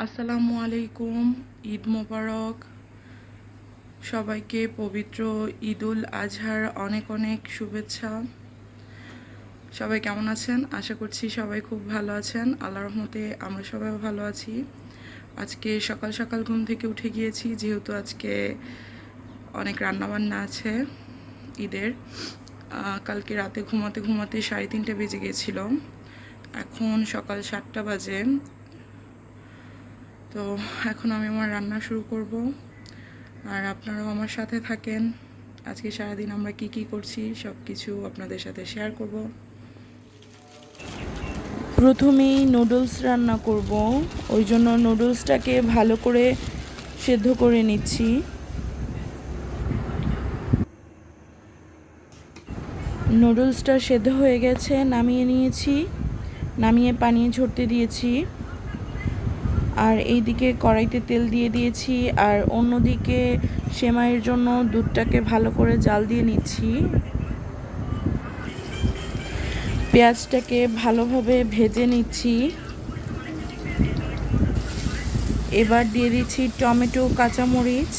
আসসালামু আলাইকুম। ঈদ মোবারক সবাইকে। পবিত্র ঈদুল আজহার অনেক অনেক শুভেচ্ছা। সবাই কেমন আছেন? আশা করছি সবাই খুব ভালো আছেন। আল্লাহর রহমতে আমরা সবাই ভালো আছি। আজকে সকাল সকাল ঘুম থেকে উঠে গিয়েছি, যেহেতু আজকে অনেক রান্নাবান্না আছে ঈদের। কালকে রাতে ঘুমাতে ঘুমাতে 3:30 বেজে গিয়েছিল। এখন সকাল 7টা বাজে। তো এখন আমি আমার রান্না শুরু করব, আর আপনারাও আমার সাথে থাকেন। আজকে সারাদিন আমরা কি কি করছি সব কিছু আপনাদের সাথে শেয়ার করব। প্রথমেই নুডলস রান্না করব, ওই জন্য নুডলসটাকে ভালো করে সেদ্ধ করে নিচ্ছি। নুডলসটা সেদ্ধ হয়ে গেছে, নামিয়ে নিয়েছি। নামিয়ে পানি ঝরতে দিয়েছি, আর এইদিকে কড়াইতে তেল দিয়ে দিয়েছি, আর অন্যদিকে সেমাইয়ের জন্য দুধটাকে ভালো করে জাল দিয়ে নিচ্ছি। পেঁয়াজটাকে ভালোভাবে ভেজে নিচ্ছি। এবার দিয়ে দিচ্ছি টমেটো, কাঁচামরিচ।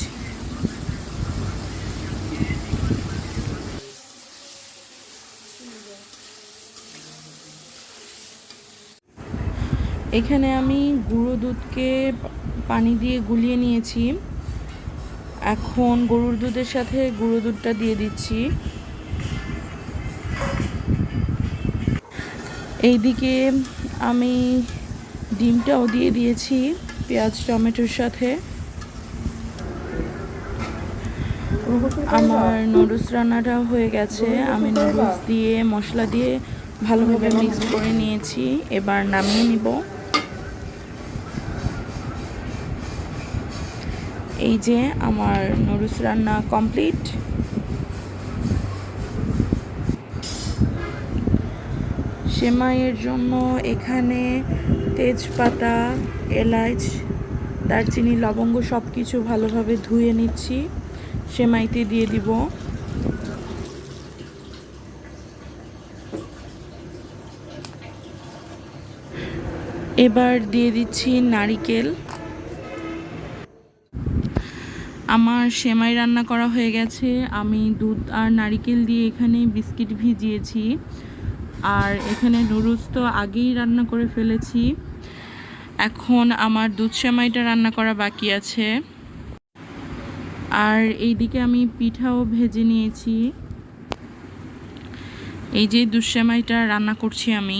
এখানে আমি গুঁড়ো দুধকে পানি দিয়ে গুলিয়ে নিয়েছি। এখন গরুর দুধের সাথে গুঁড়ো দুধটা দিয়ে দিচ্ছি। এইদিকে আমি ডিমটাও দিয়ে দিয়েছি পেঁয়াজ টমেটোর সাথে। আমার নুডলস রান্নাটা হয়ে গেছে। আমি নুডলস দিয়ে মশলা দিয়ে ভালোভাবে মিক্স করে নিয়েছি। এবার নামিয়ে নিব। এই যে আমার নুডলস রান্না কমপ্লিট। সেমাইয়ের জন্য এখানে তেজপাতা, এলাচ, দারচিনি, লবঙ্গ সব কিছু ভালোভাবে ধুয়ে নিচ্ছি। সেমাইতে দিয়ে দিব। এবার দিয়ে দিচ্ছি নারিকেল। আমার সেমাই রান্না করা হয়ে গেছে। আমি দুধ আর নারিকেল দিয়ে এখানে বিস্কিট ভিজিয়েছি, আর এখানে নুডলস তো আগেই রান্না করে ফেলেছি। এখন আমার দুধ সেমাইটা রান্না করা বাকি আছে। আর এইদিকে আমি পিঠাও ভেজে নিয়েছি। এই যে দুধ সেমাইটা রান্না করছি আমি।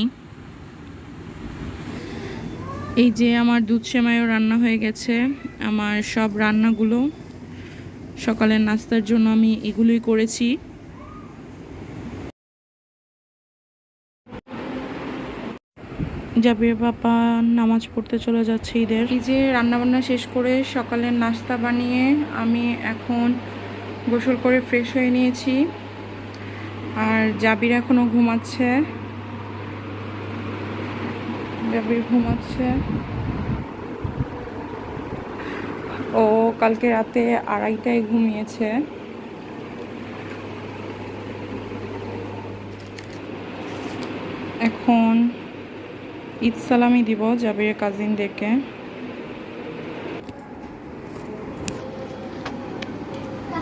এই যে আমার দুধ সেমাইও রান্না হয়ে গেছে। আমার সব রান্নাগুলো সকালের নাস্তার জন্য আমি এগুলোই করেছি। জাবির বাবা নামাজ পড়তে চলে যাচ্ছে ঈদের। এই যে রান্নাবান্না শেষ করে সকালের নাস্তা বানিয়ে আমি এখন গোসল করে ফ্রেশ হয়ে নিয়েছি। আর জাবির এখনও ঘুমাচ্ছে। জাবির ঘুমাচ্ছে। ও কালকে রাতে 2:30টায় ঘুমিয়েছে। এখন ঈদ সালামি দিব জাবিরের কাজিনদেরকে।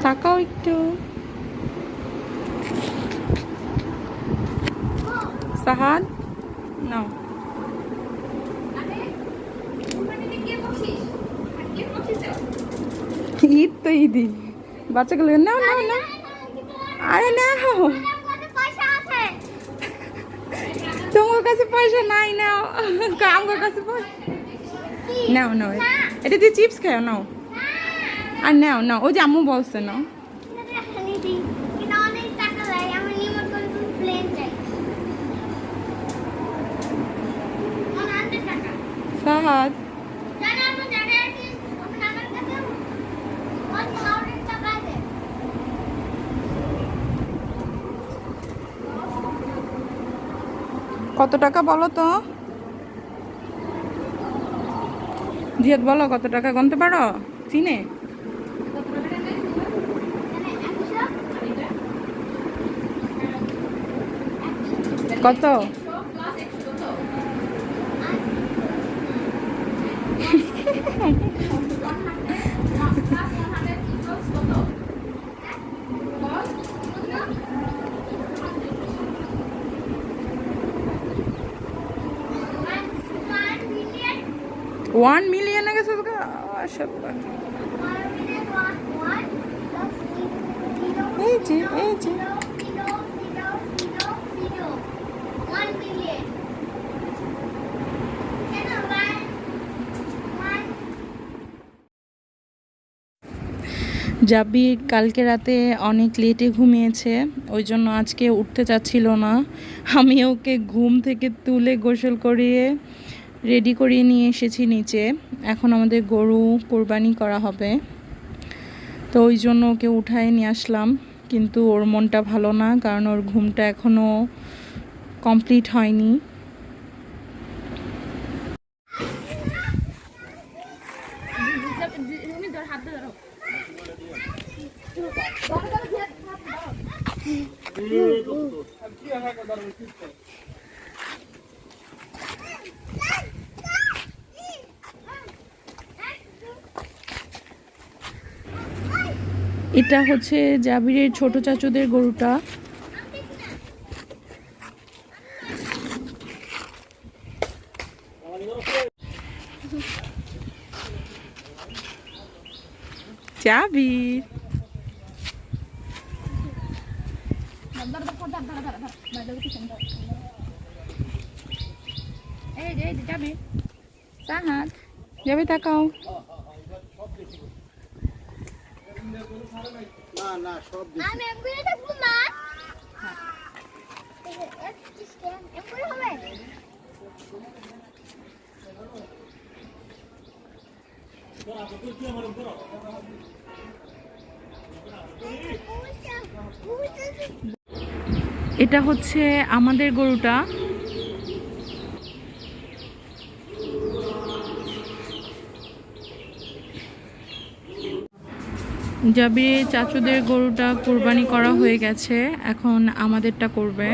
তাকাও একটু। সাহাদ নাও। ঈদ তো ঈদই, বাচ্চাগুলো নাও নাও নাও। আরে নাও, তোমার কাছে পয়সা নাই, নাও। আমার কাছে পয়সা নাও নাও। এটা দিয়ে চিপস খাও, নাও। আর নাও নাও, ওই যে আম্মু বলছে নাও। সাহাদ কত টাকা বলো তো? জিয়াদ বলো, কত টাকা গুনতে পারো চিনে? কত? 1 million গেছে তো মাশাআল্লাহ। এই যে জাবির কালকে রাতে অনেক লেটে ঘুমিয়েছে, ওই জন্য আজকে উঠতে চাচ্ছিল না। আমি ওকে ঘুম থেকে তুলে গোসল করিয়ে রেডি করিয়ে নিয়ে এসেছি নিচে। এখন আমাদের গরু কোরবানি করা হবে, তো ওই জন্য ওকে উঠায় নিয়ে আসলাম। কিন্তু ওর মনটা ভালো না, কারণ ওর ঘুমটা এখনও কমপ্লিট হয়নি। এটা হচ্ছে জাবিরের ছোট চাচুদের গরুটা। জাবির যাবে তাকাও। এটা হচ্ছে আমাদের গরুটা। জাবির চাচুদের গরুটা কোরবানি করা হয়ে গেছে, এখন আমাদেরটা করবে।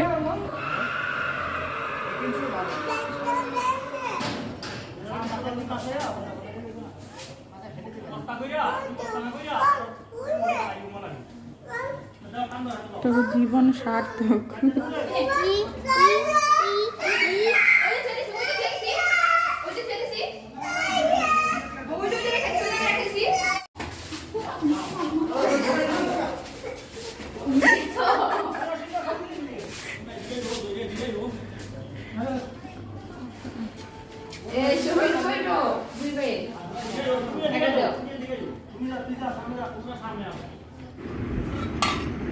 তবে জীবন সার্থক।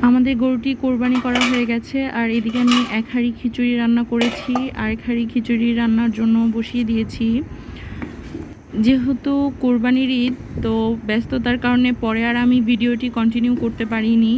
আমাদের গরুটি কোরবানি করা হয়ে গেছে, আর এদিকে আমি এক হাঁড়ি খিচুড়ি রান্না করেছি, আর এক হাঁড়ি খিচুড়ি রান্নার জন্য বসিয়ে দিয়েছি। যেহেতু কোরবানির ঈদ, তো ব্যস্ততার কারণে পরে আর আমি ভিডিওটি কন্টিনিউ করতে পারিনি।